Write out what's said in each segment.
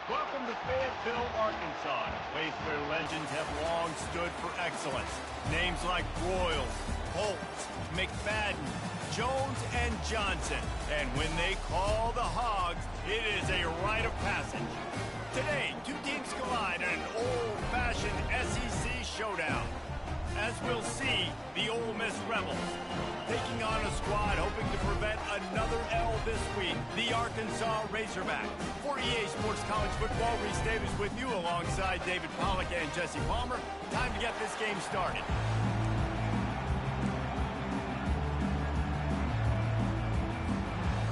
Welcome to Fayetteville, Arkansas, a place where legends have long stood for excellence. Names like Royals, Holtz, McFadden, Jones, and Johnson. And when they call the Hogs, it is a rite of passage. Today, two teams collide in an old-fashioned SEC showdown. As we'll see, the Ole Miss Rebels taking on a squad hoping to prevent another L this week, the Arkansas Razorbacks. For EA Sports College Football, Reese Davis with you alongside David Pollack and Jesse Palmer. Time to get this game started.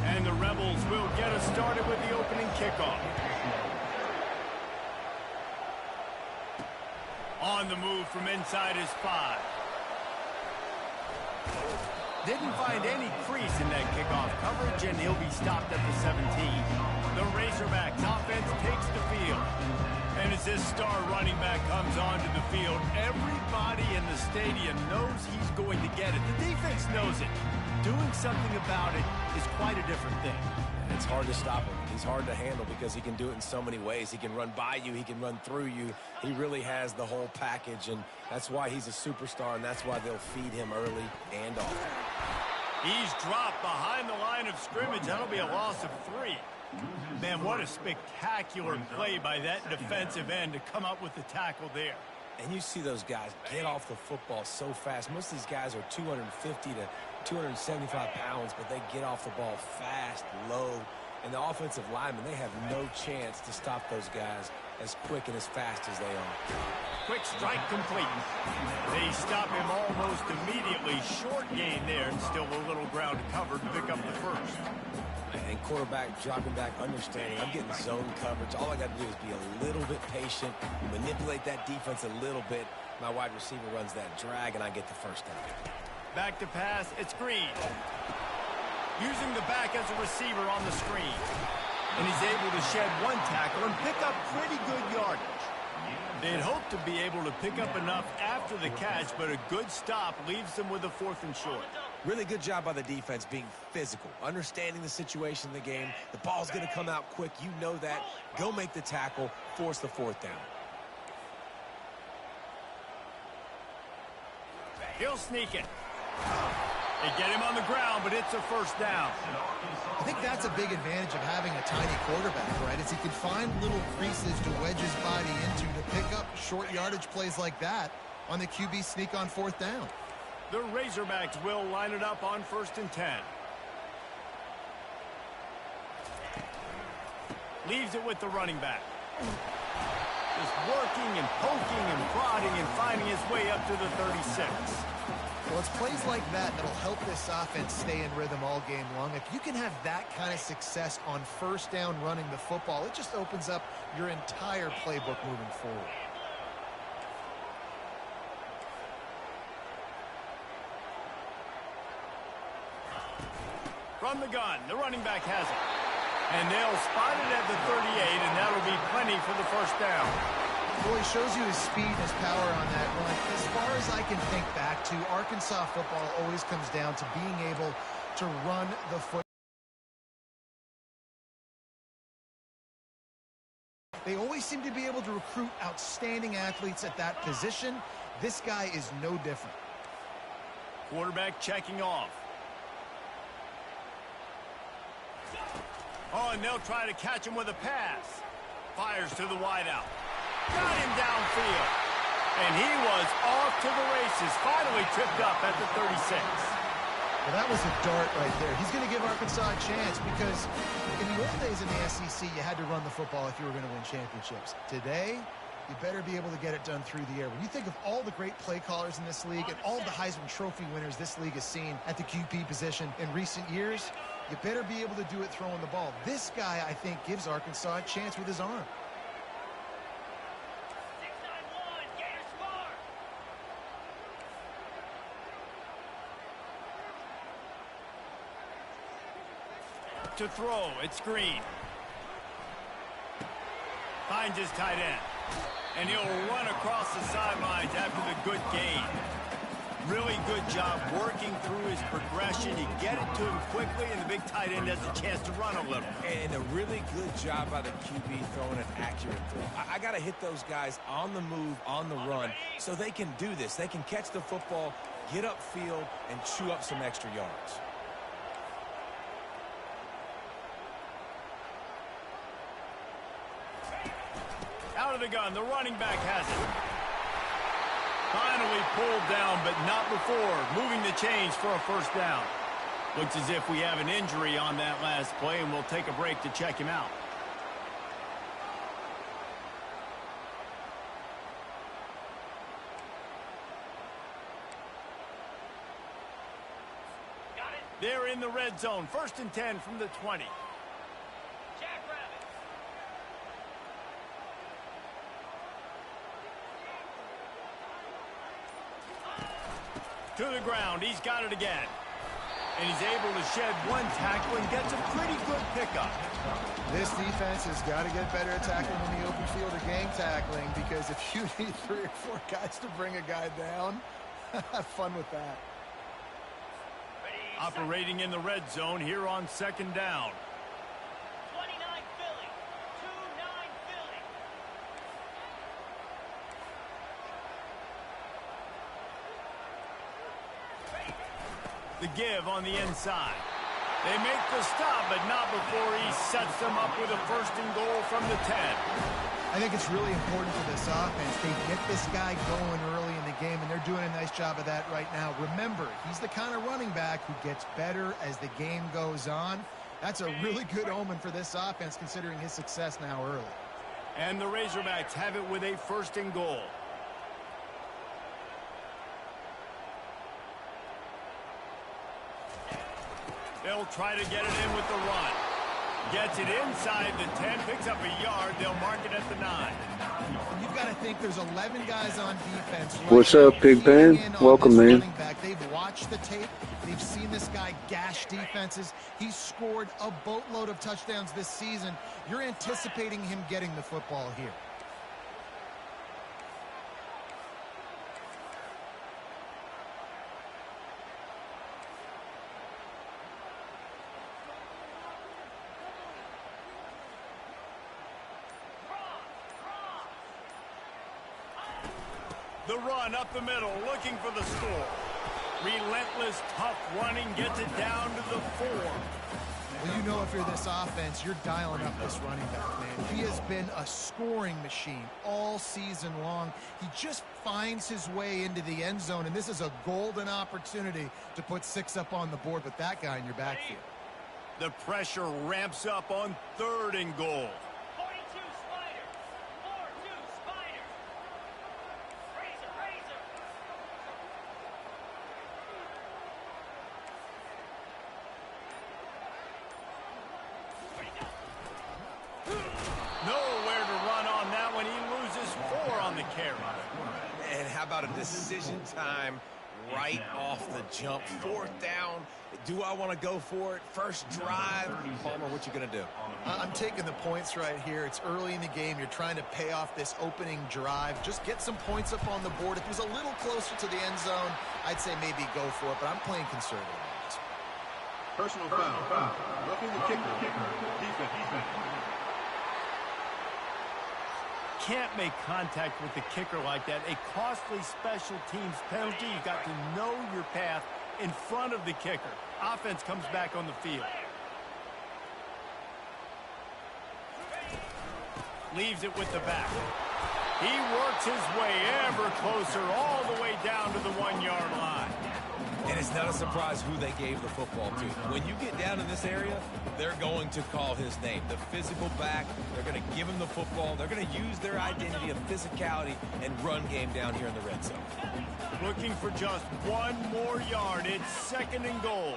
And the Rebels will get us started with the opening kickoff. On the move from inside his 5. Didn't find any crease in that kickoff coverage, and he'll be stopped at the 17. The Razorbacks offense takes the field. And as this star running back comes onto the field, everybody in the stadium knows he's going to get it. The defense knows it. Doing something about it is quite a different thing. It's hard to stop him. He's hard to handle because he can do it in so many ways. He can run by you. He can run through you. He really has the whole package, and that's why he's a superstar, and that's why they'll feed him early and often. He's dropped behind the line of scrimmage. That'll be a loss of 3. Man, what a spectacular play by that defensive end to come up with the tackle there. And you see those guys get off the football so fast. Most of these guys are 250 to 275 pounds, but they get off the ball fast, low. And the offensive linemen, they have no chance to stop those guys as quick and as fast as they are. Quick strike complete. They stop him almost immediately. Short gain there, and still a little ground to cover to pick up the first. And quarterback dropping back, understanding I'm getting zone coverage. All I got to do is be a little bit patient, manipulate that defense a little bit. My wide receiver runs that drag, and I get the first down. Back to pass, it's Green. Using the back as a receiver on the screen. And he's able to shed one tackle and pick up pretty good yardage. They'd hoped to be able to pick up enough after the catch, but a good stop leaves them with a 4th and short. Really good job by the defense being physical, understanding the situation in the game. The ball's going to come out quick. You know that. Go make the tackle, force the 4th down. He'll sneak it. They get him on the ground, but it's a first down. I think that's a big advantage of having a tiny quarterback, right? Is he can find little creases to wedge his body into to pick up short yardage plays like that on the QB sneak on 4th down. The Razorbacks will line it up on 1st and 10. Leaves it with the running back. Just working and poking and prodding and finding his way up to the 36. Well, it's plays like that that'll help this offense stay in rhythm all game long. If you can have that kind of success on 1st down running the football, it just opens up your entire playbook moving forward. From the gun, the running back has it. And they'll spot it at the 38, and that'll be plenty for the first down. Well, he shows you his speed and his power on that run. As far as I can think back to, Arkansas football always comes down to being able to run the football. They always seem to be able to recruit outstanding athletes at that position. This guy is no different. Quarterback checking off. Oh, and they'll try to catch him with a pass. Fires to the wideout. Got him downfield. And he was off to the races. Finally tripped up at the 36. Well, that was a dart right there. He's going to give Arkansas a chance because in the old days in the SEC, you had to run the football if you were going to win championships. Today, you better be able to get it done through the air. When you think of all the great play callers in this league and all the Heisman Trophy winners this league has seen at the QB position in recent years, you better be able to do it throwing the ball. This guy, I think, gives Arkansas a chance with his arm. To throw, it's Green. Finds his tight end. And he'll run across the sidelines after the good gain. Really good job working through his progression. You get it to him quickly, and the big tight end has a chance to run a little. And a really good job by the QB throwing an accurate throw. I got to hit those guys on the move, on the run, so they can do this. They can catch the football, get upfield, and chew up some extra yards. Out of the gun, the running back has it. Finally pulled down, but not before moving the chains for a first down. Looks as if we have an injury on that last play, and we'll take a break to check him out. They're in the red zone. 1st and 10 from the 20. To the ground. He's got it again. And he's able to shed one tackle and gets a pretty good pickup. This defense has got to get better at tackling in the open field or gang tackling, because if you need 3 or 4 guys to bring a guy down, have fun with that. Operating in the red zone here on 2nd down. 29 Philly. 2-9 Philly. The give on the inside. They make the stop, but not before he sets them up with a 1st and goal from the 10. I think it's really important for this offense. They get this guy going early in the game, and they're doing a nice job of that right now. Remember, he's the kind of running back who gets better as the game goes on. That's a really good omen for this offense, considering his success now early. And the Razorbacks have it with a 1st and goal. They'll try to get it in with the run. Gets it inside the 10, picks up a yard. They'll mark it at the 9. You've got to think there's 11 guys on defense. Right What's up, Pigpen? Welcome, man. They've watched the tape. They've seen this guy gash defenses. He's scored a boatload of touchdowns this season. You're anticipating him getting the football here. The run up the middle, looking for the score. Relentless, tough running, gets it down to the 4. Well, you know, if you're this offense, you're dialing up this running back, man. He has been a scoring machine all season long. He just finds his way into the end zone, and this is a golden opportunity to put 6 up on the board with that guy in your backfield. The pressure ramps up on 3rd and goal. 42 Spider. 4-2 Spider. Razor. Nowhere to run on that one. He loses 4 on the carry. And how about a decision time right off the jump? 4th down. Do I want to go for it? First drive. Palmer, what you going to do? I'm taking the points right here. It's early in the game. You're trying to pay off this opening drive. Just get some points up on the board. If it was a little closer to the end zone, I'd say maybe go for it, but I'm playing conservative on this one. Personal foul. Roughing the kicker. Defense. Can't make contact with the kicker like that. A costly special teams penalty. You've got to know your path in front of the kicker. Offense comes back on the field. Leaves it with the back. He works his way ever closer all the way down to the 1-yard line. And it's not a surprise who they gave the football to. When you get down in this area, they're going to call his name. The physical back, they're going to give him the football. They're going to use their identity of physicality and run game down here in the red zone. Looking for just 1 more yard. It's 2nd and goal.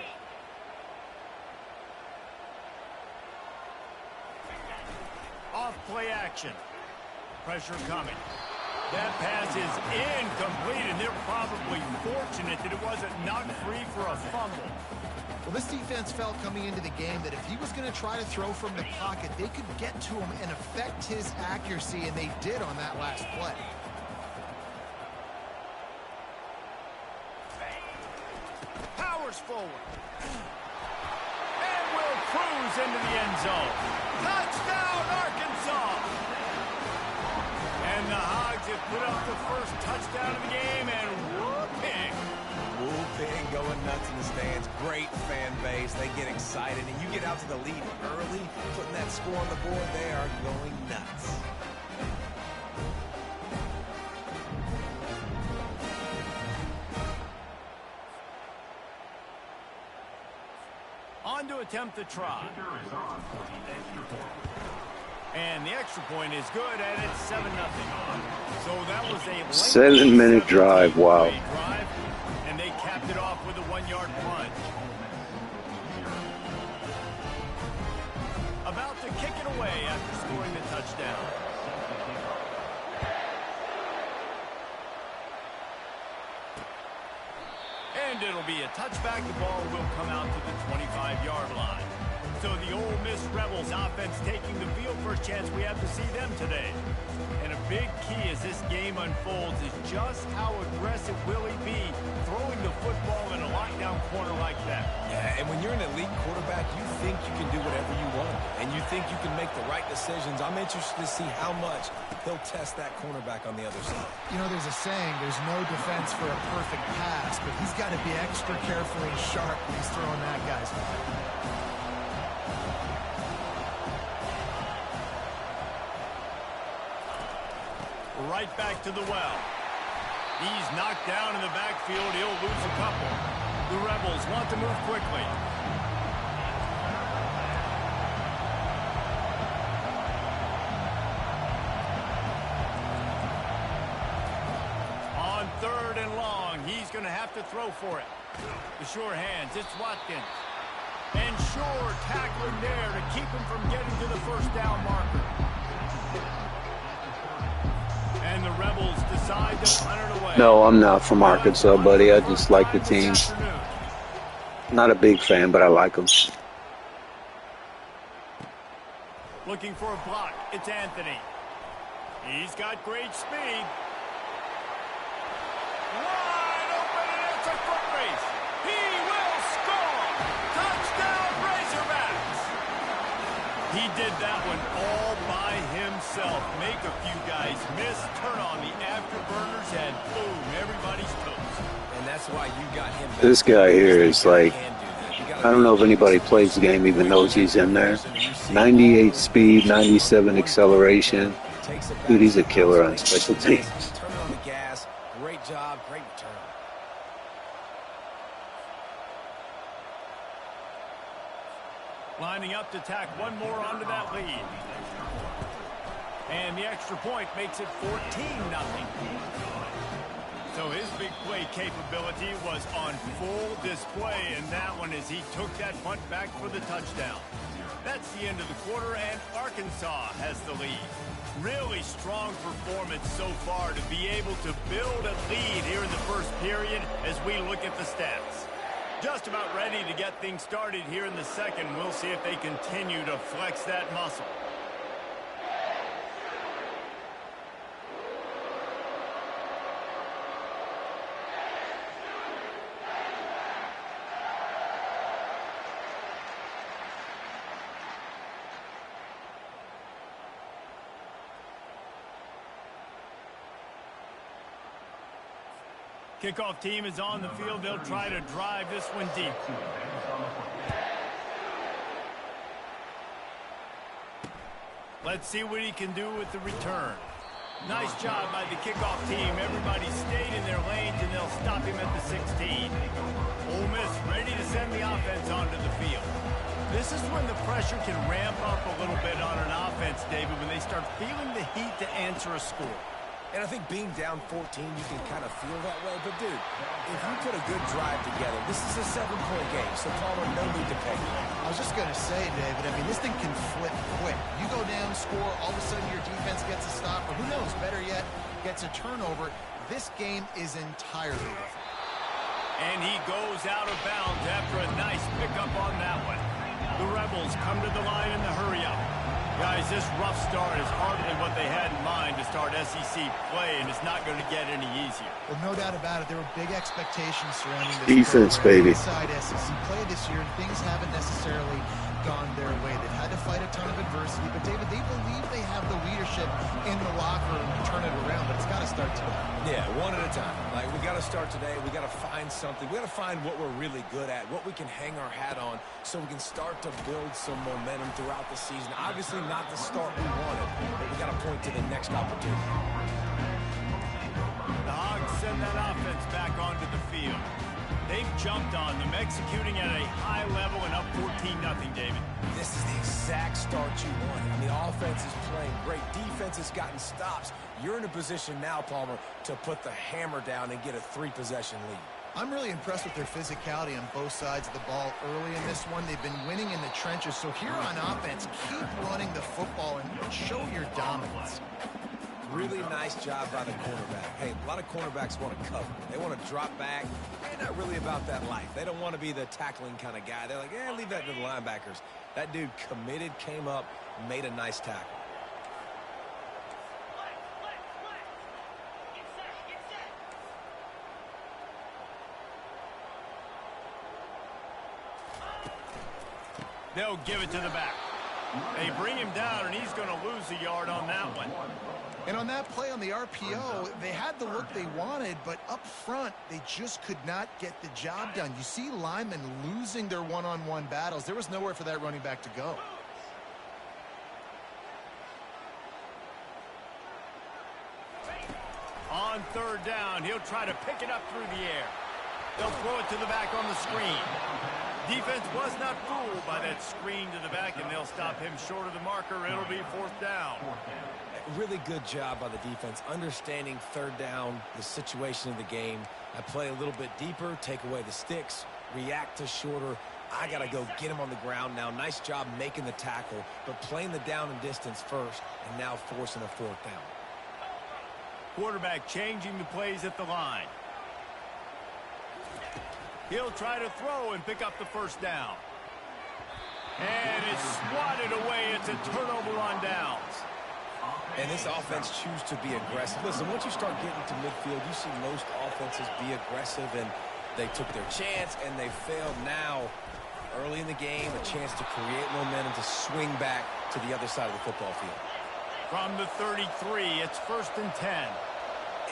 Off play action. Pressure coming. That pass is incomplete, and they're probably fortunate that it wasn't knocked free for a fumble. Well, this defense felt coming into the game that if he was going to try to throw from the pocket, they could get to him and affect his accuracy, and they did on that last play. moves forward. And will cruise into the end zone. Touchdown, Arkansas! And the Hogs have put up the first touchdown of the game, and whooping. Whooping, going nuts in the stands. Great fan base. They get excited, and you get out to the lead early, putting that score on the board. They are going nuts. On to attempt the try. And the extra point is good, and it's 7-0. So that was a 7-minute drive, wow. Drive, and they capped it off with a 1-yard plunge. About to kick it away after scoring the touchdown. And it'll be a touchback. The ball will come out to the 25-yard line. So the Ole Miss Rebels offense taking the field. First chance we have to see them today. And a big key as this game unfolds is just how aggressive will he be throwing the football in a lockdown corner like that. Yeah, and when you're an elite quarterback, you think you can do whatever you want. And you think you can make the right decisions. I'm interested to see how much he'll test that cornerback on the other side. You know, there's a saying, there's no defense for a perfect pass, but he's got to be extra careful and sharp when he's throwing that guy's way. Right back to the well. He's knocked down in the backfield. He'll lose a couple. The Rebels want to move quickly. On 3rd and long, he's going to have to throw for it. The sure hands, it's Watkins. And sure tackling there to keep him from getting to the first down marker. And the Rebels decide to punt it away. No, I'm not from Arkansas, buddy. I just like the team. Not a big fan, but I like them. Looking for a block. It's Anthony. He's got great speed. Wide open, and it's a foot race. He will score. Touchdown, Razorbacks. He did that one all by himself. Make a few guys miss, turn on the afterburners, and boom, everybody's toast. And that's why you got him back. This guy here is like, I don't know if anybody plays the game even knows he's in there. 98 speed, 97 acceleration. Dude, he's a killer on special teams. Turn on the gas. Great job, great return. Lining up to tack one more onto that lead. And the extra point makes it 14-0. So his big play capability was on full display in that one as he took that punt back for the touchdown. That's the end of the quarter, and Arkansas has the lead. Really strong performance so far to be able to build a lead here in the first period as we look at the stats. Just about ready to get things started here in the second. We'll see if they continue to flex that muscle. Kickoff team is on the field. They'll try to drive this one deep. Let's see what he can do with the return. Nice job by the kickoff team. Everybody stayed in their lanes, and they'll stop him at the 16. Ole Miss ready to send the offense onto the field. This is when the pressure can ramp up a little bit on an offense, David, when they start feeling the heat to answer a score. And I think being down 14, you can kind of feel that way. But, dude, if you put a good drive together, this is a 7-point game, so Palmer, no need to pay. I was just going to say, David, I mean, this thing can flip quick. You go down, score, all of a sudden your defense gets a stop, or who knows, better yet, gets a turnover. This game is entirely different. And he goes out of bounds after a nice pickup on that one. The Rebels come to the line in the hurry-up. Guys, this rough start is hardly what they had in mind to start SEC play, and it's not going to get any easier. Well, no doubt about it. There were big expectations surrounding this Defense, program baby. inside SEC play this year, and things haven't necessarily gone their way. They've had to fight a ton of adversity, but David, they believe they have the leadership in the locker room to turn it around, but it's got to start today. Yeah, one at a time. Like, we got to start today. We got to find something. We got to find what we're really good at, what we can hang our hat on, so we can start to build some momentum throughout the season. Obviously, not the start we wanted, but we got to point to the next opportunity. The Hogs send that offense back onto the field. They've jumped on them, executing at a high level and up 14-0, David. This is the exact start you wanted. I mean, offense is playing great. Defense has gotten stops. You're in a position now, Palmer, to put the hammer down and get a 3-possession lead. I'm really impressed with their physicality on both sides of the ball early in this one. They've been winning in the trenches. So here on offense, keep running the football and show your dominance. Really nice job by the cornerback. Hey, a lot of cornerbacks want to cover. They want to drop back. They're not really about that life. They don't want to be the tackling kind of guy. They're like, leave that to the linebackers. That dude committed, came up, made a nice tackle. They'll give it to the back. They bring him down, and he's going to lose a yard on that one. And on that play on the RPO, they had the look they wanted, but up front, they just could not get the job done. You see linemen losing their one-on-one battles. There was nowhere for that running back to go. On third down, he'll try to pick it up through the air. They'll throw it to the back on the screen. Defense was not fooled by that screen to the back, and they'll stop him short of the marker. It'll be fourth down. Really good job by the defense, understanding third down, the situation of the game. I play a little bit deeper, take away the sticks, react to shorter. I got to go get him on the ground now. Nice job making the tackle, but playing the down and distance first, and now forcing a fourth down. Quarterback changing the plays at the line. He'll try to throw and pick up the first down. And it's swatted away. It's a turnover on downs. And this offense choose to be aggressive. Listen, once you start getting to midfield, you see most offenses be aggressive, and they took their chance, and they failed. Now, early in the game, a chance to create momentum, to swing back to the other side of the football field. From the 33, it's 1st and 10.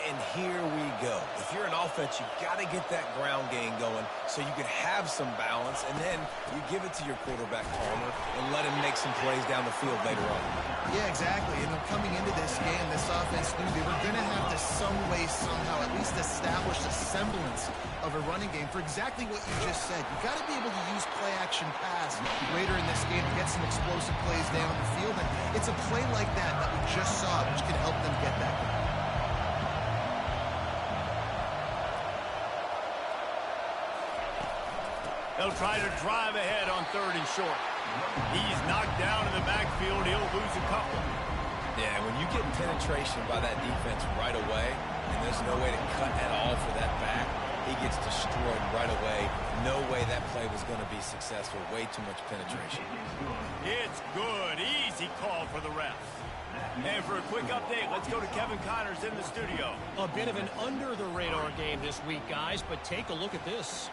And here we go. If you're an offense, you got to get that ground game going so you can have some balance, and then you give it to your quarterback, Palmer, and let him make some plays down the field later on. Yeah, exactly. And coming into this game, this offense knew they were going to have to some way, somehow, at least establish a semblance of a running game for exactly what you just said. You've got to be able to use play-action pass later in this game to get some explosive plays down the field. And it's a play like that we just saw, which can help them get that going. They'll try to drive ahead on 3rd and short. He's knocked down in the backfield. He'll lose a couple. Yeah, when you get penetration by that defense right away, and there's no way to cut at all for that back, he gets destroyed right away. No way that play was going to be successful. Way too much penetration. It's good. Easy call for the refs. And for a quick update, let's go to Kevin Connors in the studio. A bit of an under-the-radar game this week, guys, but take a look at this.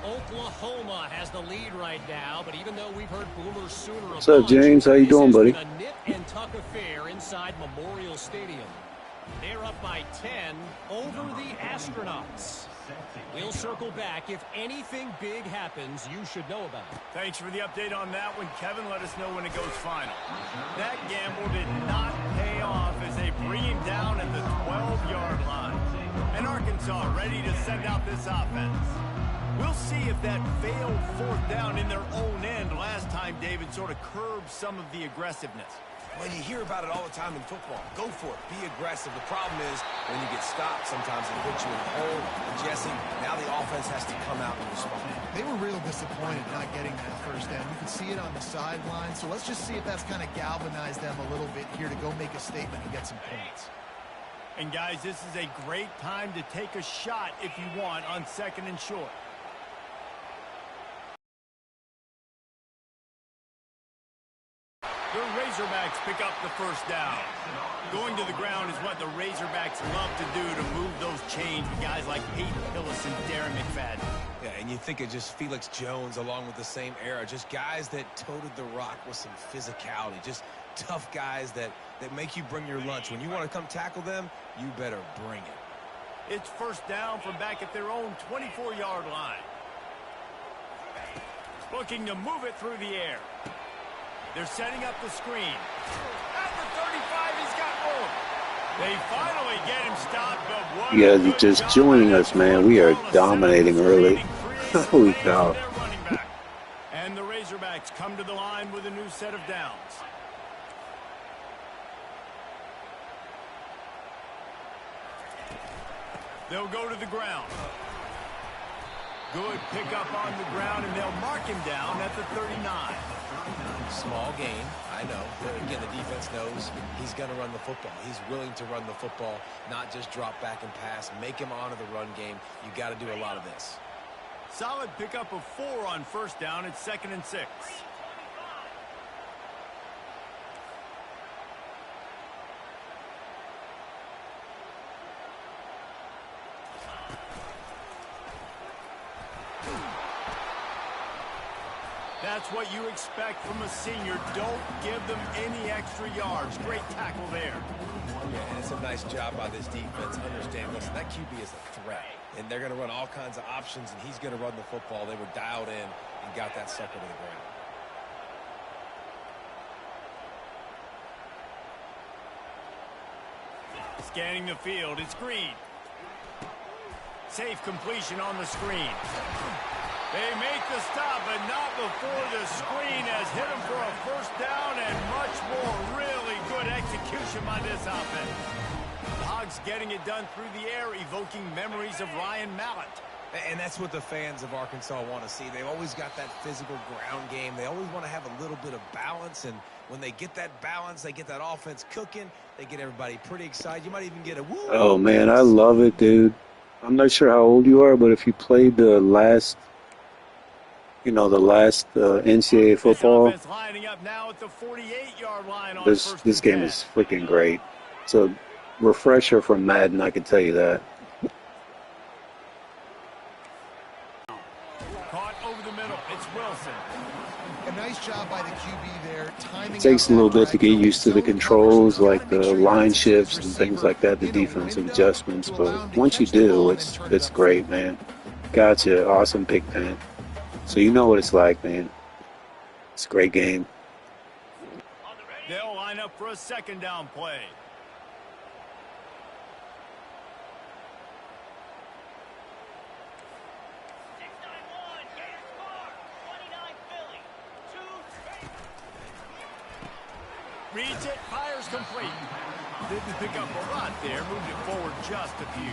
Oklahoma has the lead right now, but even though we've heard Boomer Sooner, what's up, James? How you doing, buddy? A nip and tuck affair inside Memorial Stadium. They're up by 10 over the Astronauts. We'll circle back. If anything big happens, you should know about it. Thanks for the update on that one, Kevin. Let us know when it goes final. That gamble did not pay off as they bring him down at the 12-yard line. And Arkansas ready to send out this offense. We'll see if that failed fourth down in their own end last time, David, sort of curbed some of the aggressiveness. Well, you hear about it all the time in football. Go for it. Be aggressive. The problem is when you get stopped, sometimes it puts you in a hole. And, Jesse, now the offense has to come out and respond. They were real disappointed not getting that first down. You can see it on the sideline. So let's just see if that's kind of galvanized them a little bit here to go make a statement and get some points. And, guys, this is a great time to take a shot if you want on 2nd and short. The Razorbacks pick up the first down. Going to the ground is what the Razorbacks love to do to move those chains with guys like Peyton Hillis and Darren McFadden. Yeah, and you think of just Felix Jones along with the same era, just guys that toted the rock with some physicality, just tough guys that make you bring your lunch. When you want to come tackle them, you better bring it. It's first down from back at their own 24-yard line. Looking to move it through the air. They're setting up the screen. At the 35, he's got room. They finally get him stopped, but what You guys are just joining us, man. We are dominating early. Holy cow. And the Razorbacks come to the line with a new set of downs. They'll go to the ground. Good pickup on the ground, and they'll mark him down at the 39. Small gain, I know. But again, the defense knows he's going to run the football. He's willing to run the football, not just drop back and pass. Make him honor the run game. You got to do a lot of this. Solid pickup of 4 on first down. It's 2nd and 6. That's what you expect from a senior. Don't give them any extra yards. Great tackle there. Yeah, and it's a nice job by this defense. Understand, listen, that QB is a threat. And they're going to run all kinds of options, and he's going to run the football. They were dialed in and got that sucker to the ground. Scanning the field, it's Green. Safe completion on the screen. They make the stop, but not before the screen has hit them for a first down and much more. Really good execution by this offense. The Hogs getting it done through the air, evoking memories of Ryan Mallett. And that's what the fans of Arkansas want to see. They've always got that physical ground game. They always want to have a little bit of balance, and when they get that balance, they get that offense cooking, they get everybody pretty excited. You might even get a woo. Oh, man, I love it, dude. I'm not sure how old you are, but if you played the last... NCAA football, this game is freaking great. It's a refresher from Madden, I can tell you that. Caught over the middle. It's Wilson. A nice job by the QB there. Timing It takes a little bit to get used to the controls, like the line shifts and things like that, the defensive adjustments. But once you do, it's great, man. Gotcha. Awesome pick, man. So you know what it's like, man. It's a great game. They'll line up for a second down play. Reads it, fires complete. Didn't pick up a lot there, moved it forward just a few.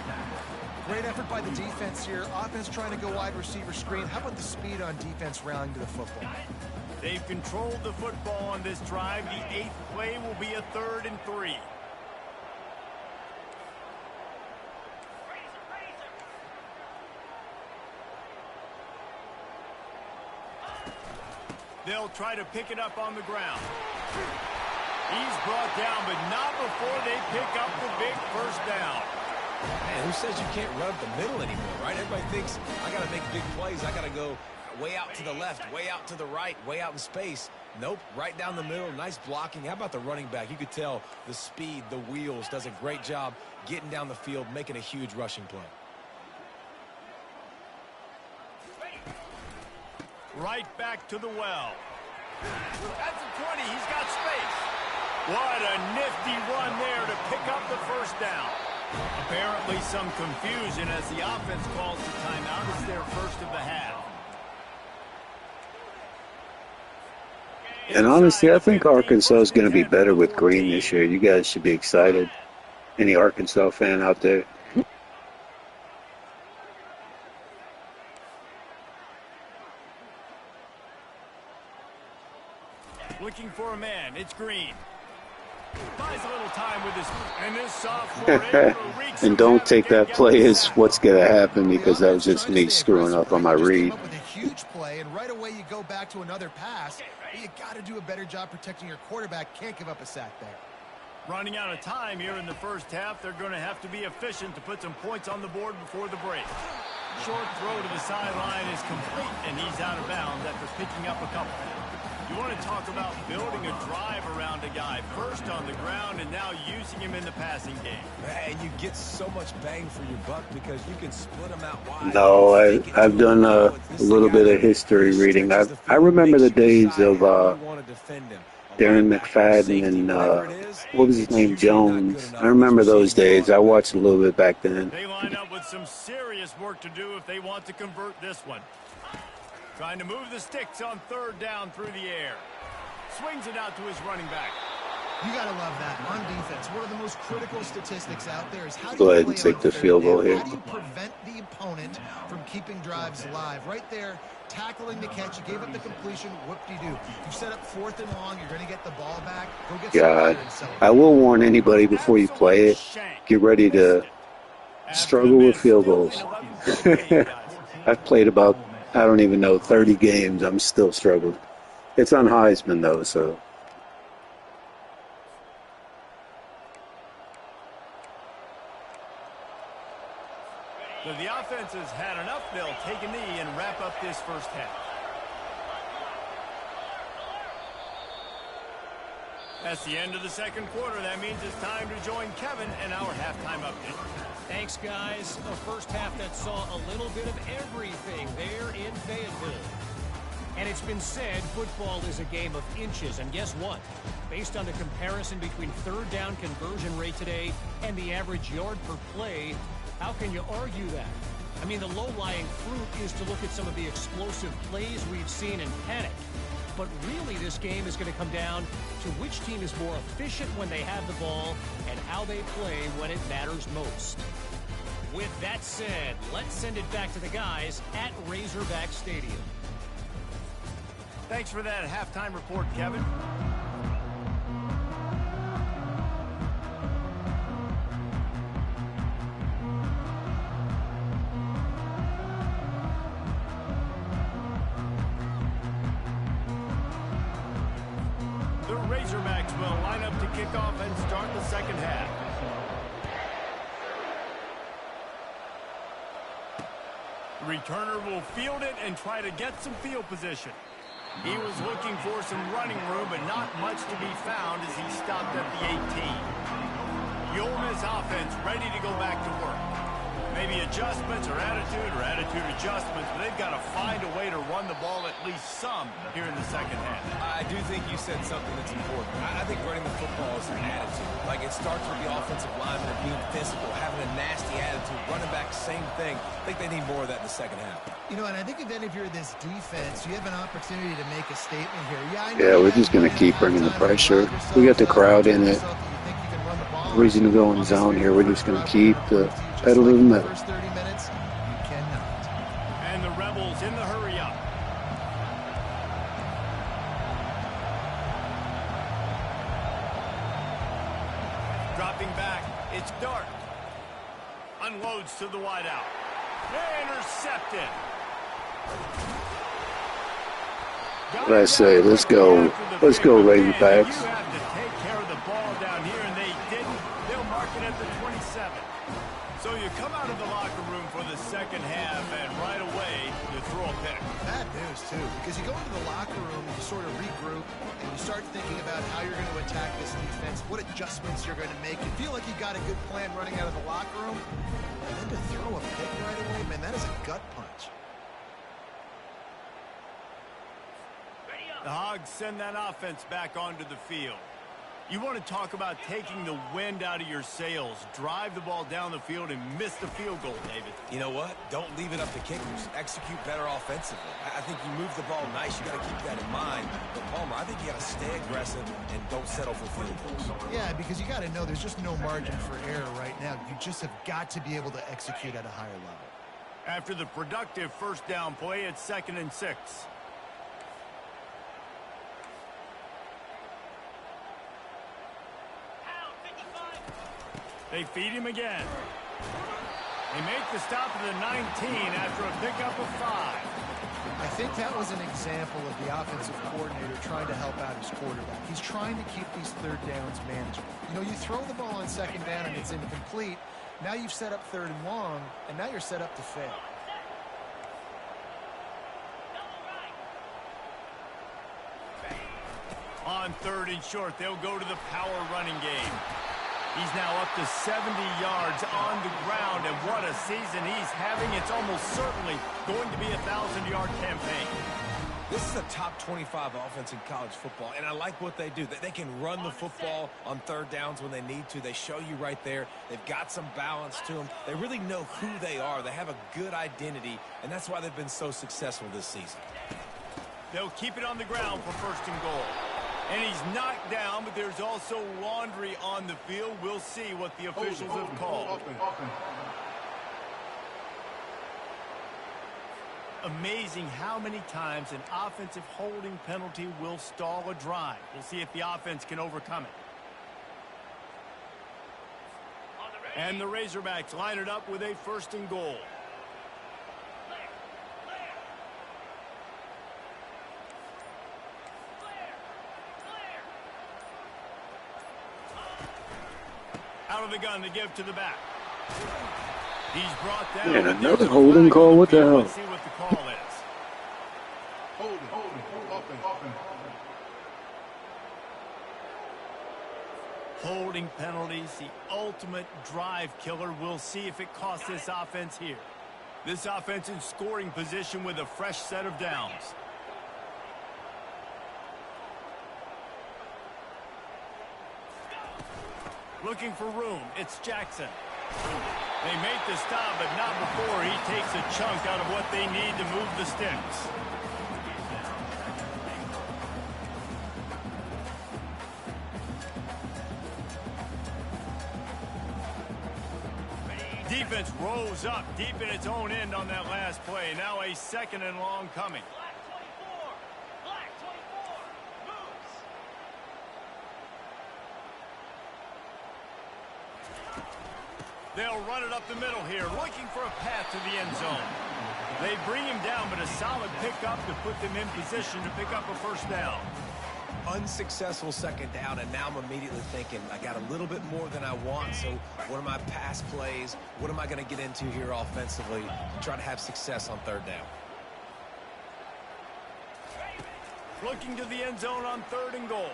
Great effort by the defense here. Offense trying to go wide receiver screen. How about the speed on defense rallying to the football? They've controlled the football on this drive. The 8th play will be a 3rd and 3. They'll try to pick it up on the ground. He's brought down, but not before they pick up the big first down. Man, who says you can't run up the middle anymore, right? Everybody thinks, I got to make big plays. I got to go way out to the left, way out to the right, way out in space. Nope, right down the middle. Nice blocking. How about the running back? You could tell the speed, the wheels, does a great job getting down the field, making a huge rushing play. Right back to the well. At the 20, he's got space. What a nifty run there to pick up the first down. Apparently some confusion as the offense calls the timeout. It's their first of the half. And honestly, I think Arkansas is going to be better with Green this year. You guys should be excited. Any Arkansas fan out there? Looking for a man. It's Green. Buys a little time with his and this sophomore able to reach And the don't pass take and that get play the as sack. what's going to happen, The because that was offense just trying to me stay screwing aggressive, up on my right? You just came read. up with a huge play, and right away you go back to another pass. You got to do a better job protecting your quarterback. Can't give up a sack there. Running out of time here in the first half, they're going to have to be efficient to put some points on the board before the break. Short throw to the sideline is complete, and he's out of bounds after picking up a couple. You want to talk about building a drive around a guy, first on the ground and now using him in the passing game. And you get so much bang for your buck because you can split them out wide. No, I've done a little bit of history reading. I remember the days of Darren McFadden and what was his name, Jones. I remember those days. I watched a little bit back then. They line up with some serious work to do if they want to convert this one. Trying to move the sticks on third down through the air. Swings it out to his running back. You got to love that. On defense, one of the most critical statistics out there is how do Go you ahead and play take on the third field goal down? here. How do you prevent the opponent from keeping drives alive? Right there, tackling the catch. You gave up the completion. Whoop-de-doo. You set up 4th and long. You're going to get the ball back. Go get God, some and celebrate. I will warn anybody before you play it, get ready to struggle with field goals. I've played about, I don't even know, 30 games. I'm still struggling. It's on Heisman, though, so. So the offense has had enough. They'll take a knee and wrap up this first half. That's the end of the second quarter. That means it's time to join Kevin and our halftime update. Thanks, guys. A first half that saw a little bit of everything there in Fayetteville. And it's been said football is a game of inches. And guess what? Based on the comparison between third down conversion rate today and the average yard per play, how can you argue that? I mean, the low-lying fruit is to look at some of the explosive plays we've seen in panic. But really, this game is going to come down to which team is more efficient when they have the ball and how they play when it matters most. With that said, let's send it back to the guys at Razorback Stadium. Thanks for that halftime report, Kevin. The Razorbacks will line up to kick off and start the second half. The returner will field it and try to get some field position. He was looking for some running room, but not much to be found as he stopped at the 18. The Ole Miss offense ready to go back to work. Maybe adjustments or attitude adjustments, but they've got to find a way to run the ball at least some here in the second half. I do think you said something that's important. I think running the football is an attitude. Like, it starts with the offensive lineman being physical, having a nasty attitude. Running back, same thing. I think they need more of that in the second half. You know, and I think if you're this defense, you have an opportunity to make a statement here. Yeah, we're just going to keep bringing the pressure. We got the crowd in it. Reason to go in zone here. We're just going to keep the pedal to the metal. First 30 minutes, you cannot. And the Rebels in the hurry up. Dropping back, it's Dart. Unloads to the wideout. Intercepted. What I say, let's go. Let's go, Razorbacks. You have to take care of the ball down here, and they didn't. They'll mark it at the 27. So you come out of the locker room for the second half, and right away, you throw a pick. Bad news, too, because you go into the locker room and you sort of regroup, and you start thinking about how you're going to attack this defense, what adjustments you're going to make. You feel like you got a good plan running out of the locker room, and then to throw a pick right away, man, that is a gut punch. The Hogs send that offense back onto the field. You want to talk about taking the wind out of your sails. Drive the ball down the field and miss the field goal, David. You know what? Don't leave it up to kickers. Execute better offensively. I think you move the ball nice. You got to keep that in mind. But, Palmer, I think you got to stay aggressive and don't settle for field goals. Yeah, because you got to know there's just no margin for error right now. You just have got to be able to execute at a higher level. After the productive first down play, it's 2nd and 6. They feed him again. They make the stop at the 19 after a pickup of 5. I think that was an example of the offensive coordinator trying to help out his quarterback. He's trying to keep these third downs manageable. You know, you throw the ball on second down and it's incomplete. Now you've set up third and long, and now you're set up to fail. On 3rd and short, they'll go to the power running game. He's now up to 70 yards on the ground, and what a season he's having. It's almost certainly going to be a 1,000-yard campaign. This is a top 25 offense in college football, and I like what they do. They can run the football on third downs when they need to. They show you right there. They've got some balance to them. They really know who they are. They have a good identity, and that's why they've been so successful this season. They'll keep it on the ground for 1st and goal. And he's knocked down, but there's also laundry on the field. We'll see what the officials have called. Amazing how many times an offensive holding penalty will stall a drive. We'll see if the offense can overcome it. And the Razorbacks line it up with a 1st and goal. Out of the gun to give to the back. He's brought down. And another holding call. What the hell? Let's see what the call is. Holding penalties, the ultimate drive killer. We'll see if it costs this offense here. This offense in scoring position with a fresh set of downs. Looking for room. It's Jackson. They make the stop, but not before he takes a chunk out of what they need to move the sticks. Defense rose up deep in its own end on that last play. Now a 2nd and long coming. Black 24 moves. They'll run it up the middle here, looking for a path to the end zone. They bring him down, but a solid pickup to put them in position to pick up a 1st down. Unsuccessful 2nd down, and now I'm immediately thinking, I got a little bit more than I want, so what are my pass plays? What am I going to get into here offensively to try to have success on 3rd down? Looking to the end zone on 3rd and goal.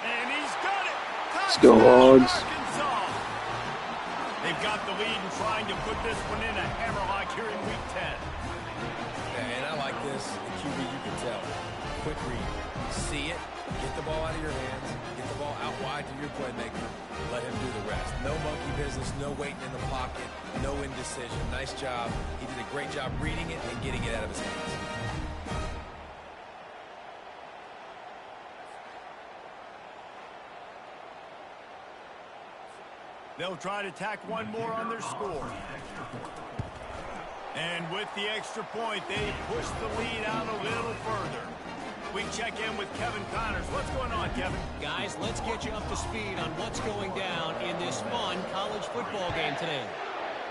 And he's got it! Let's go, Hogs. Arkansas! They've got the lead and trying to put this one in a hammerlock here in Week 10. And I like this. The QB, you can tell. Quick read. See it. Get the ball out of your hands. Get the ball out wide to your playmaker. Let him do the rest. No monkey business. No waiting in the pocket. No indecision. Nice job. He did a great job reading it and getting it out of his hands. They'll try to tack one more on their score. And with the extra point, they push the lead out a little further. We check in with Kevin Connors. What's going on, Kevin? Guys, let's get you up to speed on what's going down in this fun college football game today.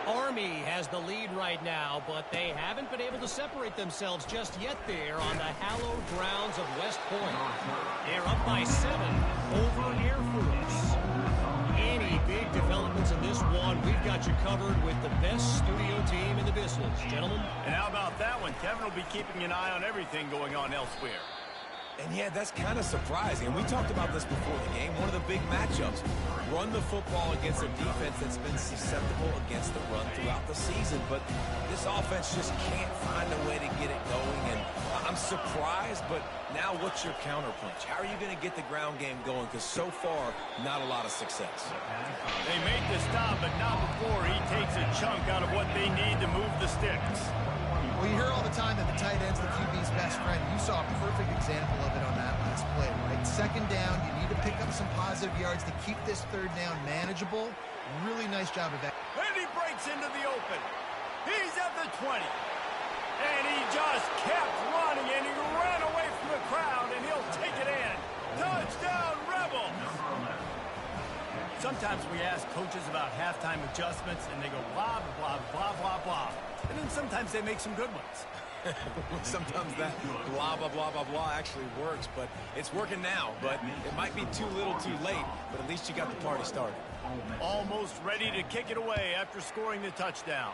Army has the lead right now, but they haven't been able to separate themselves just yet there on the hallowed grounds of West Point. They're up by 7 over Air Force. Any big developments in this one, we've got you covered with the best studio team in the business, gentlemen. And how about that one? Kevin will be keeping an eye on everything going on elsewhere. And yeah, that's kind of surprising. And we talked about this before the game. One of the big matchups. Run the football against a defense that's been susceptible against the run throughout the season. But this offense just can't find a way to get it going. And I'm surprised, but now what's your counterpunch? How are you going to get the ground game going? Because so far, not a lot of success. They make the stop, but not before he takes a chunk out of what they need to move the sticks. Well, you hear all the time that the tight end's the QB's best friend. You saw a perfect example of it on that last play, right? 2nd down, you need to pick up some positive yards to keep this 3rd down manageable. Really nice job of that. And he breaks into the open. He's at the 20. And he just kept running, and he ran away from the crowd, and he'll take it in. Touchdown, Rebels! Sometimes we ask coaches about halftime adjustments, and they go blah, blah, blah, blah, blah. And then sometimes they make some good ones. Sometimes that blah, blah, blah, blah, blah actually works, but it's working now. But it might be too little too late, but at least you got the party started. Almost ready to kick it away after scoring the touchdown.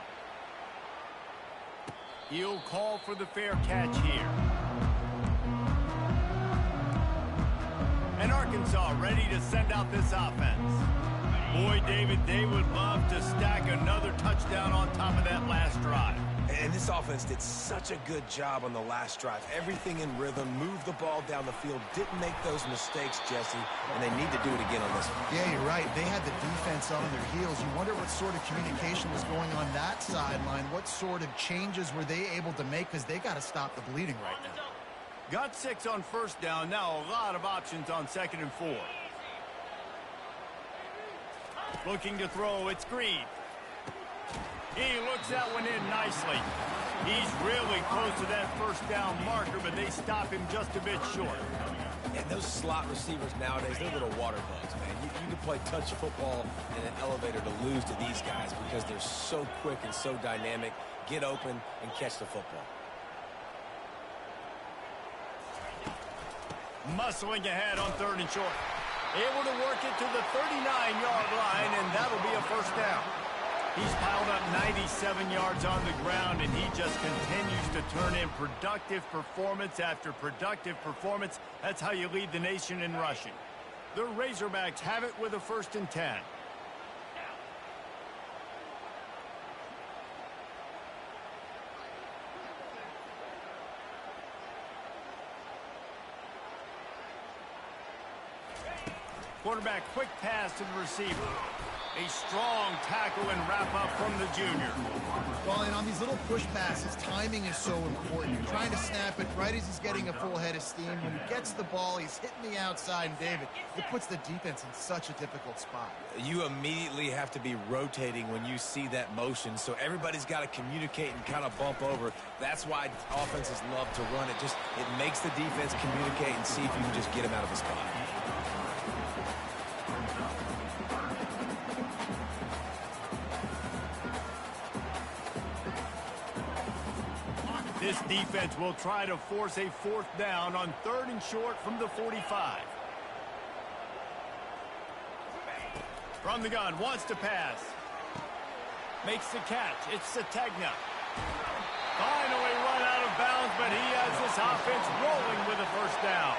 He'll call for the fair catch here. And Arkansas ready to send out this offense. Boy, David, they would love to stack another touchdown on top of that last drive. And this offense did such a good job on the last drive. Everything in rhythm, moved the ball down the field, didn't make those mistakes, Jesse, and they need to do it again on this one. Yeah, you're right. They had the defense on their heels. You wonder what sort of communication was going on that sideline. What sort of changes were they able to make? Because they got to stop the bleeding right now. Got 6 on first down. Now a lot of options on 2nd and 4. Looking to throw. It's Green. He looks that one in nicely. He's really close to that first down marker, but they stop him just a bit short. And those slot receivers nowadays, they're little water bugs, man. You can play touch football in an elevator to lose to these guys because they're so quick and so dynamic. Get open and catch the football. Muscling ahead on 3rd and short. Able to work it to the 39-yard line, and that'll be a first down. He's piled up 97 yards on the ground, and he just continues to turn in productive performance after productive performance. That's how you lead the nation in rushing. The Razorbacks have it with a 1st and 10. Quarterback, quick pass to the receiver. A strong tackle and wrap up from the junior. Well, and on these little push passes, timing is so important. You're trying to snap it right as he's getting a full head of steam. When he gets the ball, he's hitting the outside, and David, it puts the defense in such a difficult spot. You immediately have to be rotating when you see that motion, so everybody's got to communicate and kind of bump over. That's why offenses love to run it. It makes the defense communicate and see if you can just get him out of the spot. This defense will try to force a 4th down on 3rd and short from the 45. From the gun, wants to pass. Makes the catch. It's Sategna. Finally run out of bounds, but he has this offense rolling with a 1st down.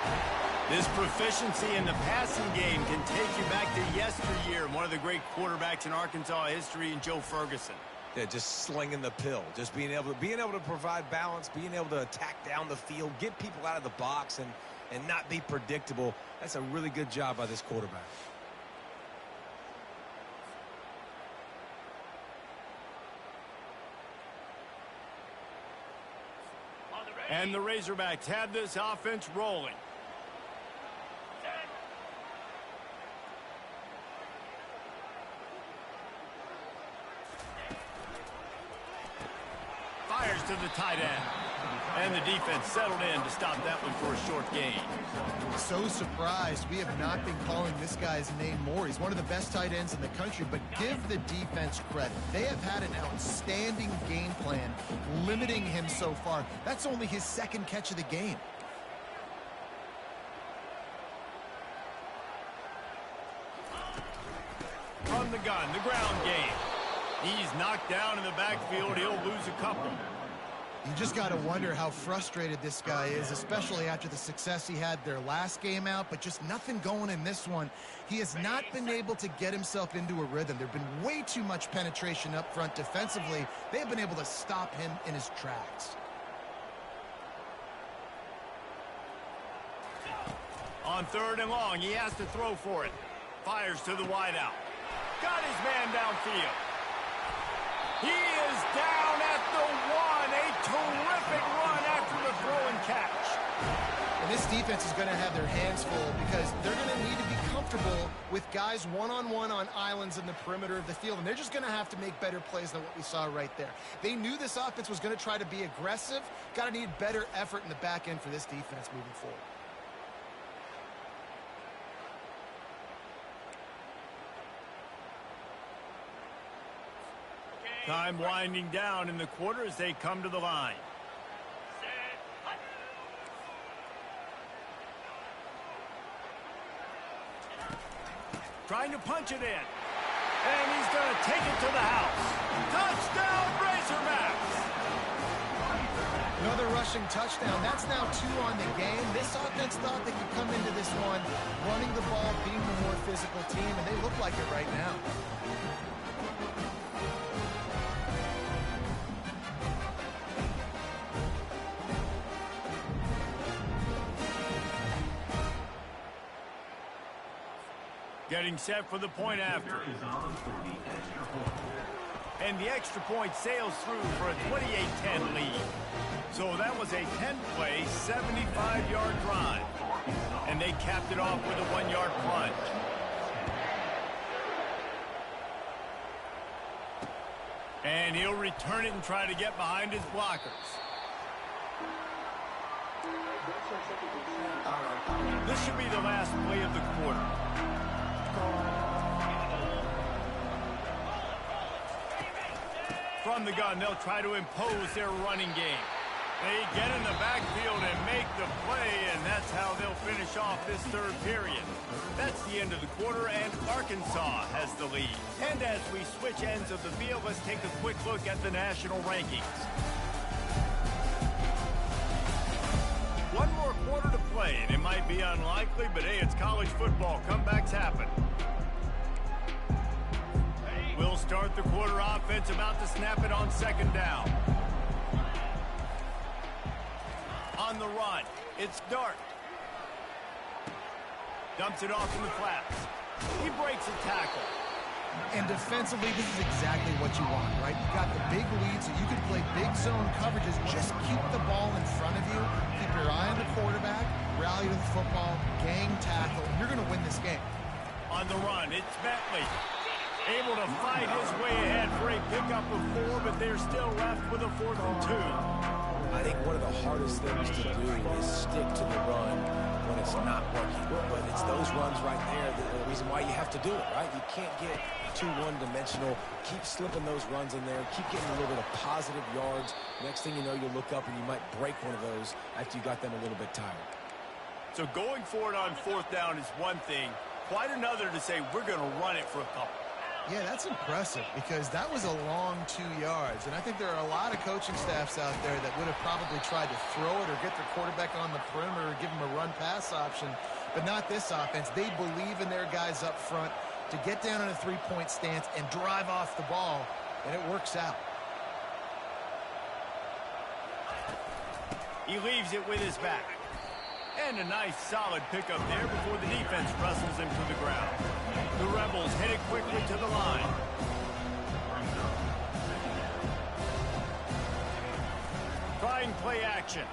This proficiency in the passing game can take you back to yesteryear. One of the great quarterbacks in Arkansas history, and Joe Ferguson. Yeah, just slinging the pill, just being able to provide balance, being able to attack down the field, get people out of the box, and not be predictable. That's a really good job by this quarterback. And the Razorbacks have this offense rolling. Fires to the tight end. And the defense settled in to stop that one for a short gain. So surprised we have not been calling this guy's name more. He's one of the best tight ends in the country, but give the defense credit. They have had an outstanding game plan limiting him so far. That's only his 2nd catch of the game. From the gun, the ground game. He's knocked down in the backfield. He'll lose a couple. You just got to wonder how frustrated this guy is, especially after the success he had their last game out, but just nothing going in this one. He has not been able to get himself into a rhythm. There's been way too much penetration up front defensively. They have been able to stop him in his tracks. On 3rd and long, he has to throw for it. Fires to the wideout. Got his man downfield. He is down at the 1. A terrific run after the throw and catch. And this defense is going to have their hands full because they're going to need to be comfortable with guys one-on-one on islands in the perimeter of the field. And they're just going to have to make better plays than what we saw right there. They knew this offense was going to try to be aggressive. Got to need better effort in the back end for this defense moving forward. Time winding down in the quarter as they come to the line. Trying to punch it in. And he's going to take it to the house. Touchdown, Razorbacks! Another rushing touchdown. That's now 2 on the game. This offense thought they could come into this one running the ball, being the more physical team, and they look like it right now. Getting set for the point after. And the extra point sails through for a 28-10 lead. So that was a 10-play, 75-yard drive. And they capped it off with a 1-yard plunge. And he'll return it and try to get behind his blockers. This should be the last play of the quarter. From the gun, they'll try to impose their running game. They get in the backfield and make the play, and that's how they'll finish off this third period. That's the end of the quarter, and Arkansas has the lead. And as we switch ends of the field, let's take a quick look at the national rankings. One more quarter to play, and it might be unlikely, but hey, it's college football. Comebacks happen. We'll start the quarter offense, about to snap it on second down. On the run, it's Dart. Dumps it off in the flats. He breaks a tackle. And defensively, this is exactly what you want, right? You've got the big lead, so you can play big zone coverages. Just keep the ball in front of you. Keep your eye on the quarterback. Rally to the football. Gang tackle. You're going to win this game. On the run, it's Bentley. Able to fight his way ahead for a pickup of 4, but they're still left with a 4th and 2. I think one of the hardest things to do is stick to the run when it's not working. But it's those runs right there that are the reason why you have to do it, right? You can't get too one-dimensional. Keep slipping those runs in there. Keep getting a little bit of positive yards. Next thing you know, you look up and you might break one of those after you got them a little bit tired. So going for it on 4th down is one thing. Quite another to say we're going to run it for a couple. Yeah, that's impressive because that was a long 2 yards. And I think there are a lot of coaching staffs out there that would have probably tried to throw it or get their quarterback on the perimeter or give him a run-pass option. But not this offense. They believe in their guys up front to get down in a 3-point stance and drive off the ball, and it works out. He leaves it with his back. And a nice solid pickup there before the defense wrestles him to the ground. The Rebels headed quickly to the line. Trying play action.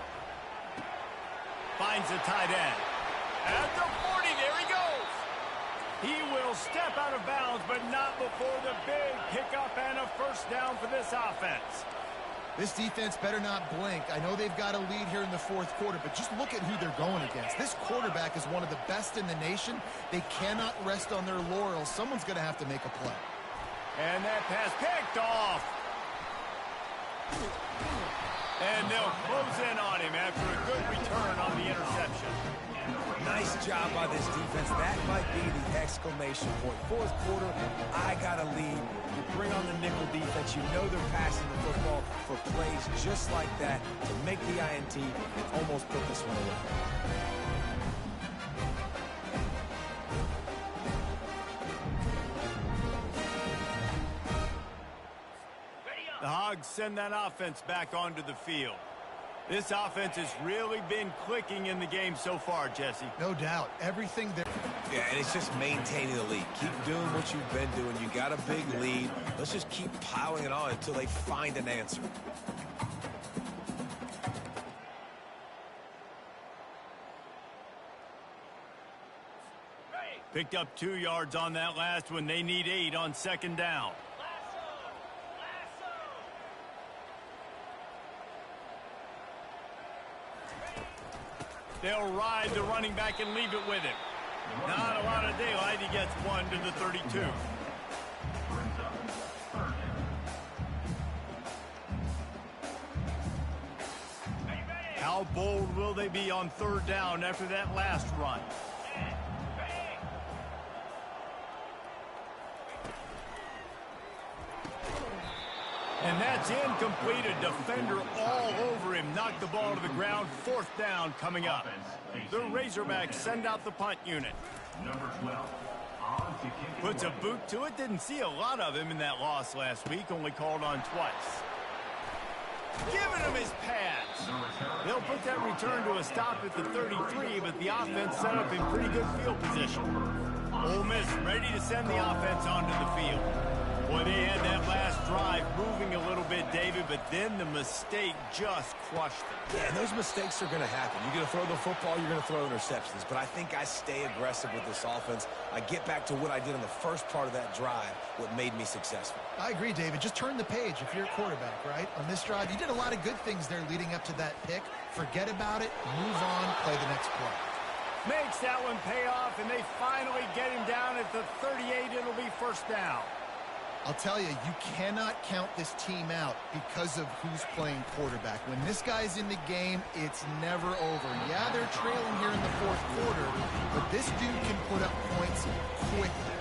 Finds a tight end. At the 40, there he goes. He will step out of bounds, but not before the big pickup and a 1st down for this offense. This defense better not blink. I know they've got a lead here in the 4th quarter, but just look at who they're going against. This quarterback is one of the best in the nation. They cannot rest on their laurels. Someone's going to have to make a play. And that pass picked off. And they'll close in on him after a good return on the interception. Nice job by this defense. That might be the exclamation point. 4th quarter, I got a lead. You bring on the nickel defense. You know they're passing the football for plays just like that to make the INT and almost put this one away. The Hogs send that offense back onto the field. This offense has really been clicking in the game so far, Jesse. No doubt. Everything there. Yeah, and it's just maintaining the lead. Keep doing what you've been doing. You got a big lead. Let's just keep piling it on until they find an answer. Picked up 2 yards on that last one. They need 8 on 2nd down. They'll ride the running back and leave it with him. Not a lot of daylight. He gets 1 to the 32. How bold will they be on third down after that last run? And that's incomplete. A defender all over him. Knocked the ball to the ground. Fourth down coming up. The Razorbacks send out the punt unit. Number 12. Puts a boot to it. Didn't see a lot of him in that loss last week. Only called on twice. Giving him his pads. They'll put that return to a stop at the 33, but the offense set up in pretty good field position. Ole Miss ready to send the offense onto the field. Boy, they had that last drive moving a little bit, David, but then the mistake just crushed them. Yeah, and those mistakes are going to happen. You're going to throw the football, you're going to throw interceptions. But I think I stay aggressive with this offense. I get back to what I did in the first part of that drive, what made me successful. I agree, David. Just turn the page if you're a quarterback, right? On this drive, you did a lot of good things there leading up to that pick. Forget about it, move on, play the next play. Makes that one pay off, and they finally get him down at the 38. It'll be first down. I'll tell you, you cannot count this team out because of who's playing quarterback. When this guy's in the game, it's never over. Yeah, they're trailing here in the fourth quarter, but this dude can put up points quickly.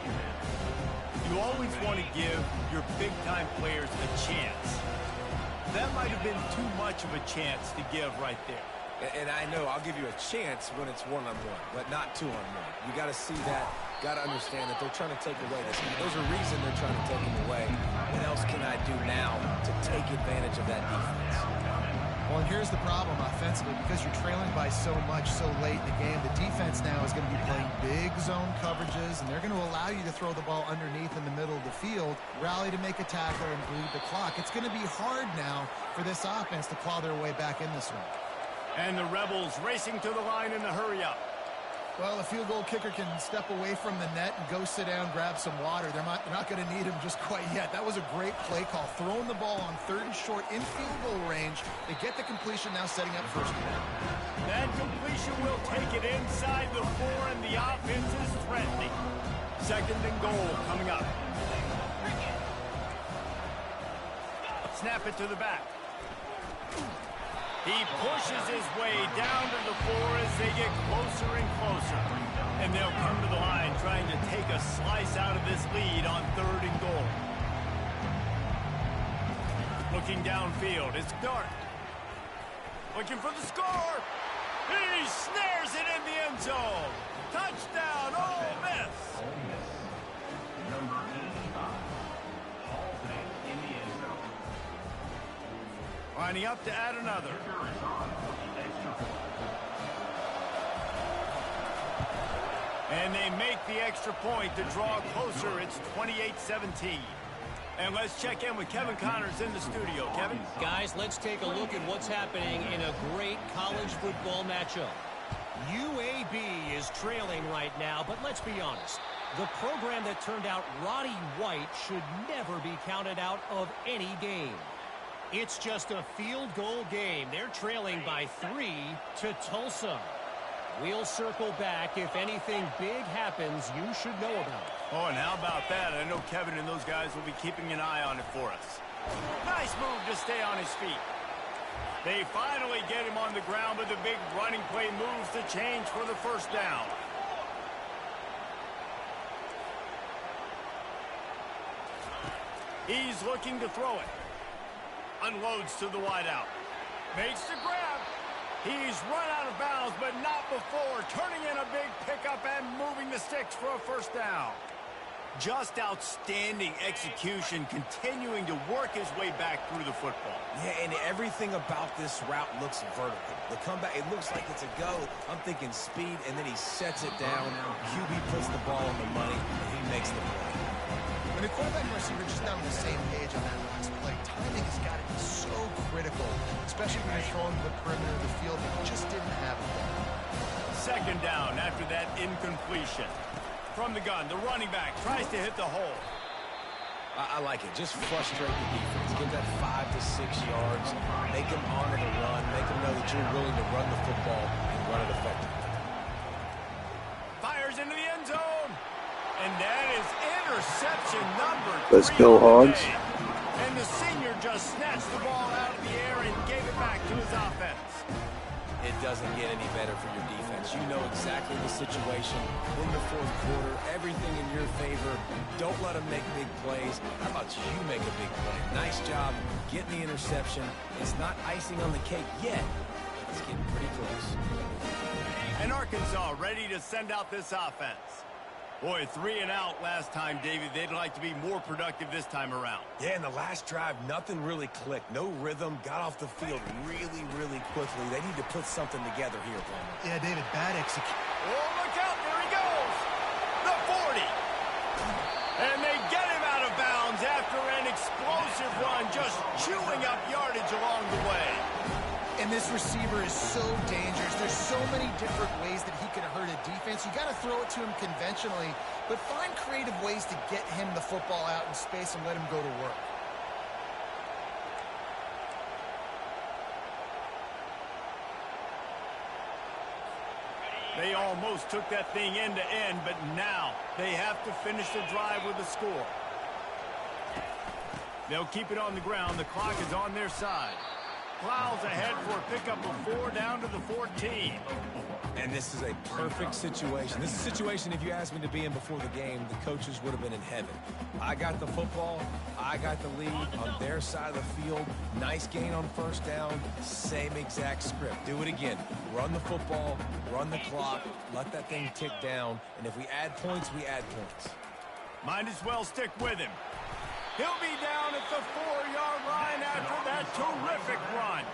You always want to give your big-time players a chance. That might have been too much of a chance to give right there. And I know I'll give you a chance when it's one-on-one, but not two-on-one. You got to see that. Got to understand that they're trying to take away this. There's a reason they're trying to take him away. What else can I do now to take advantage of that defense? Well, and here's the problem offensively. Because you're trailing by so much so late in the game, the defense now is going to be playing big zone coverages, and they're going to allow you to throw the ball underneath in the middle of the field, rally to make a tackle, and bleed the clock. It's going to be hard now for this offense to claw their way back in this one. And the Rebels racing to the line in the hurry-up. Well, a field goal kicker can step away from the net and go sit down, grab some water. They're not going to need him just quite yet. That was a great play call. Throwing the ball on third and short in field goal range. They get the completion, now setting up first down. That completion will take it inside the 4, and the offense is threatening. Second and goal coming up. Snap it to the back. He pushes his way down to the 4 as they get closer and closer. And they'll come to the line trying to take a slice out of this lead on third and goal. Looking downfield, it's Dart. Looking for the score. He snares it in the end zone. Touchdown, Ole Miss. Number 85. Halting in the end zone. Lining up to add another. And they make the extra point to draw closer. It's 28-17. And let's check in with Kevin Connors in the studio. Kevin? Guys, let's take a look at what's happening in a great college football matchup. UAB is trailing right now, but let's be honest. The program that turned out Roddy White should never be counted out of any game. It's just a field goal game. They're trailing by 3 to Tulsa. We'll circle back. If anything big happens, you should know about it. Oh, and how about that? I know Kevin and those guys will be keeping an eye on it for us. Nice move to stay on his feet. They finally get him on the ground, but the big running play moves the change for the first down. He's looking to throw it. Unloads to the wideout. Makes the grab. He's run out of bounds, but not before. Turning in a big pickup and moving the sticks for a first down. Just outstanding execution, continuing to work his way back through the football. Yeah, and everything about this route looks vertical. The comeback, it looks like it's a go. I'm thinking speed, and then he sets it down. QB puts the ball on the money, and he makes the play. When the quarterback and receiver just not on the same page on that last play, timing has got to be so critical, especially when you're throwing to the perimeter of the field. They just didn't have it there. Second down after that incompletion. From the gun, the running back tries to hit the hole. I like it. Just frustrate the defense. Give that 5 to 6 yards. Make them honor the run. Make them know that you're willing to run the football and run it effectively. Fires into the end zone. And that is interception number 3. Let's go, Hogs. And the senior just snatched the ball out of the air and gave it back to his offense. it doesn't get any better for your defense. You know exactly the situation. In the fourth quarter, everything in your favor. Don't let them make big plays. How about you make a big play? Nice job getting the interception. It's not icing on the cake yet, but it's getting pretty close. And Arkansas ready to send out this offense. Boy, 3 and out last time, David. They'd like to be more productive this time around. Yeah, in the last drive, nothing really clicked. No rhythm. Got off the field really, really quickly. They need to put something together here, Palmer. Yeah, David, bad execution. Oh, look out. There he goes. The 40. And they get him out of bounds after an explosive run, just chewing up yardage along the way. And this receiver is so dangerous. There's so many different ways that he can hurt a defense. You got to throw it to him conventionally, but find creative ways to get him the football out in space and let him go to work. They almost took that thing end to end, but now they have to finish the drive with a score. They'll keep it on the ground. The clock is on their side. Plows ahead for a pickup of 4 down to the 14. And this is a perfect situation. This is a situation, if you asked me to be in before the game, the coaches would have been in heaven. I got the football. I got the lead on their side of the field. Nice gain on first down. Same exact script. Do it again. Run the football, run the clock, let that thing tick down. And if we add points, we add points. Might as well stick with him. He'll be down at the 4-yard line after that terrific run.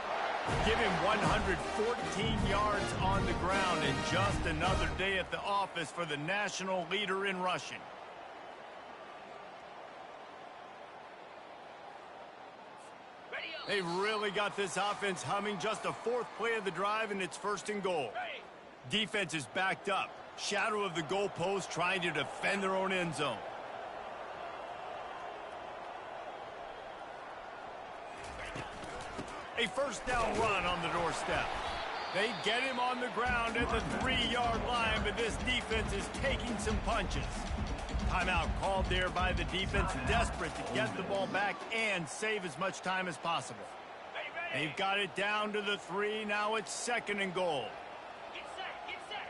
Give him 114 yards on the ground, and just another day at the office for the national leader in rushing. They've really got this offense humming. Just a 4th play of the drive, and it's 1st and goal. Defense is backed up. Shadow of the goalpost, trying to defend their own end zone. A 1st down run on the doorstep. They get him on the ground at the 3-yard line, but this defense is taking some punches. Timeout called there by the defense, desperate to get the ball back and save as much time as possible. They've got it down to the 3. Now it's 2nd and goal. Get set, get set.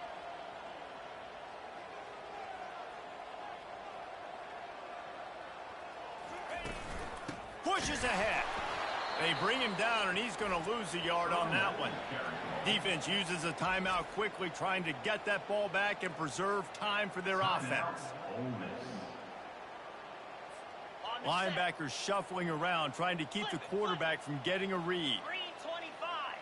Pushes ahead. They bring him down, and he's going to lose a yard on that one. Defense uses a timeout quickly, trying to get that ball back and preserve time for their offense. Linebackers shuffling around, trying to keep the quarterback from getting a read. Green 25.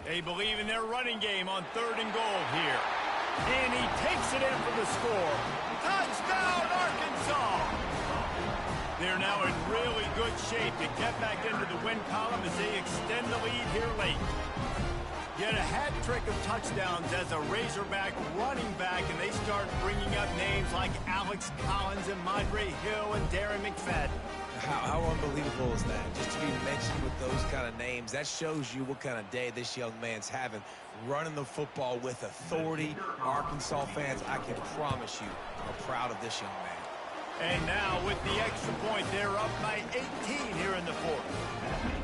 They believe in their running game on 3rd and goal here. And he takes it in for the score. Touchdown, Arkansas! They're now in really good shape to get back into the win column as they extend the lead here late. Get a hat trick of touchdowns as a Razorback running back, and they start bringing up names like Alex Collins and Madre Hill and Darren McFadden. How unbelievable is that? Just to be mentioned with those kind of names, that shows you what kind of day this young man's having. Running the football with authority. Arkansas fans, I can promise you, are proud of this young man. And now with the extra point, they're up by 18 here in the 4th.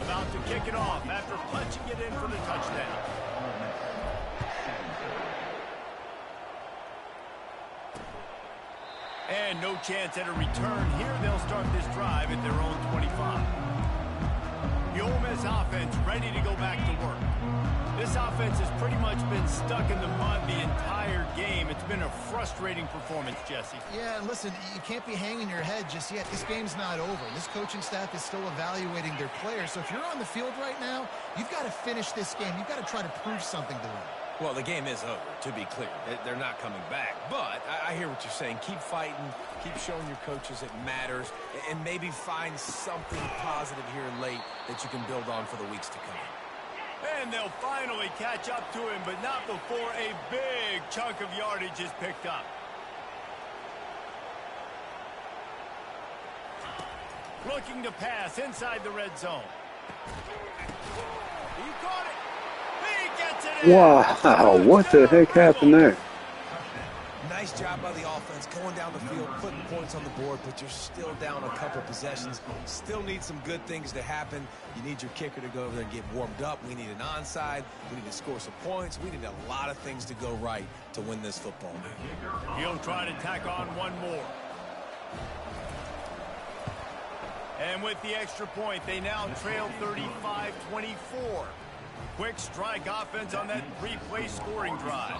About to kick it off after punching it in for the touchdown. And no chance at a return here. They'll start this drive at their own 25. The Ole Miss offense ready to go back to work. This offense has pretty much been stuck in the mud the entire game. It's been a frustrating performance, Jesse. Yeah, and listen, you can't be hanging your head just yet. This game's not over. This coaching staff is still evaluating their players. So if you're on the field right now, you've got to finish this game. You've got to try to prove something to them. Well, the game is over, to be clear. They're not coming back. But I hear what you're saying. Keep fighting. Keep showing your coaches it matters. And maybe find something positive here late that you can build on for the weeks to come. And they'll finally catch up to him, but not before a big chunk of yardage is picked up. Looking to pass inside the red zone. He caught it. He gets it in. Wow, what the heck happened there? Nice job by the offense going down the field, putting points on the board, but you're still down a couple possessions. Still need some good things to happen. You need your kicker to go over there and get warmed up. We need an onside. We need to score some points. We need a lot of things to go right to win this football game. He'll try to tack on one more. And with the extra point, they now trail 35-24. Quick strike offense on that three-play scoring drive.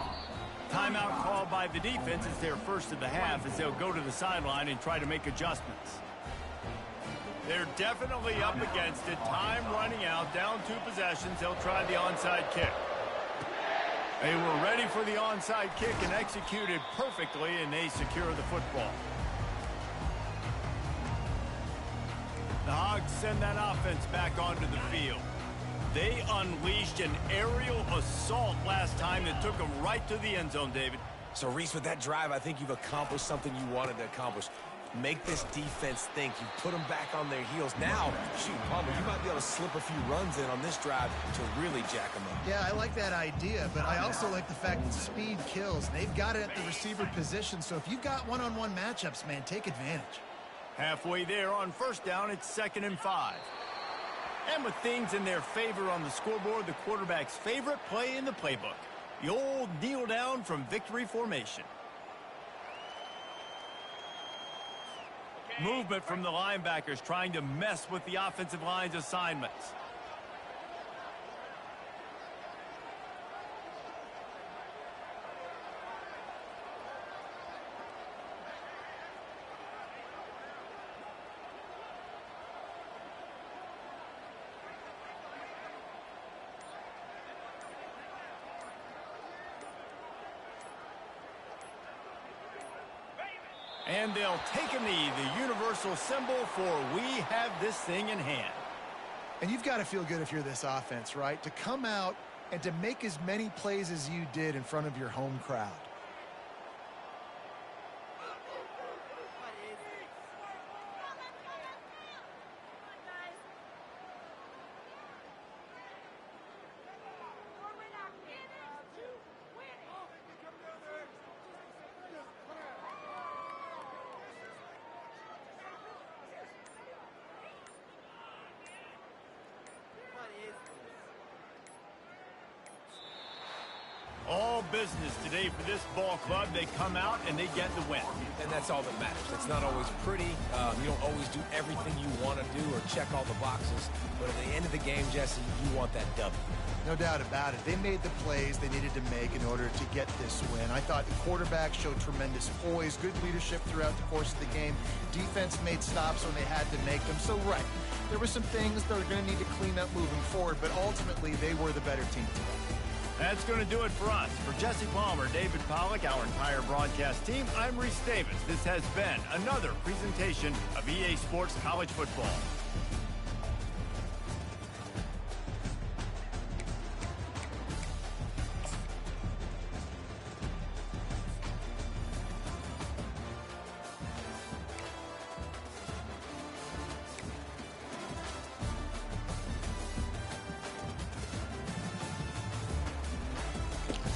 Timeout called by the defense is their first of the half as they'll go to the sideline and try to make adjustments. They're definitely up against it. Time running out, down 2 possessions. They'll try the onside kick. They were ready for the onside kick and executed perfectly, and they secure the football. The Hogs send that offense back onto the field. They unleashed an aerial assault last time that took them right to the end zone, David. So, Reese, with that drive, I think you've accomplished something you wanted to accomplish. Make this defense think. You put them back on their heels. Now, shoot, Palmer, you might be able to slip a few runs in on this drive to really jack them up. Yeah, I like that idea, but I also like the fact that speed kills. They've got it at the receiver position, so if you've got one-on-one matchups, man, take advantage. Halfway there on first down, it's 2nd and 5. And with things in their favor on the scoreboard, the quarterback's favorite play in the playbook, the old kneel down from victory formation. Movement from the linebackers trying to mess with the offensive line's assignments. And they'll take a knee, the universal symbol for we have this thing in hand. And you've got to feel good if you're this offense, right? To come out and to make as many plays as you did in front of your home crowd. All business today for this ball club. They come out and they get the win. And that's all that matters. It's not always pretty. You don't always do everything you want to do or check all the boxes. But at the end of the game, Jesse, you want that W. No doubt about it. They made the plays they needed to make in order to get this win. I thought the quarterback showed tremendous poise, good leadership throughout the course of the game. Defense made stops when they had to make them. So, right, there were some things they're going to need to clean up moving forward, but ultimately they were the better team today. That's going to do it for us. For Jesse Palmer, David Pollack, our entire broadcast team, I'm Reese Davis. This has been another presentation of EA Sports College Football.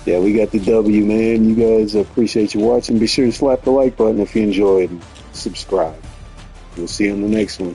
Yeah, we got the W, man. You guys, appreciate you watching. Be sure to slap the like button if you enjoyed and subscribe. We'll see you on the next one.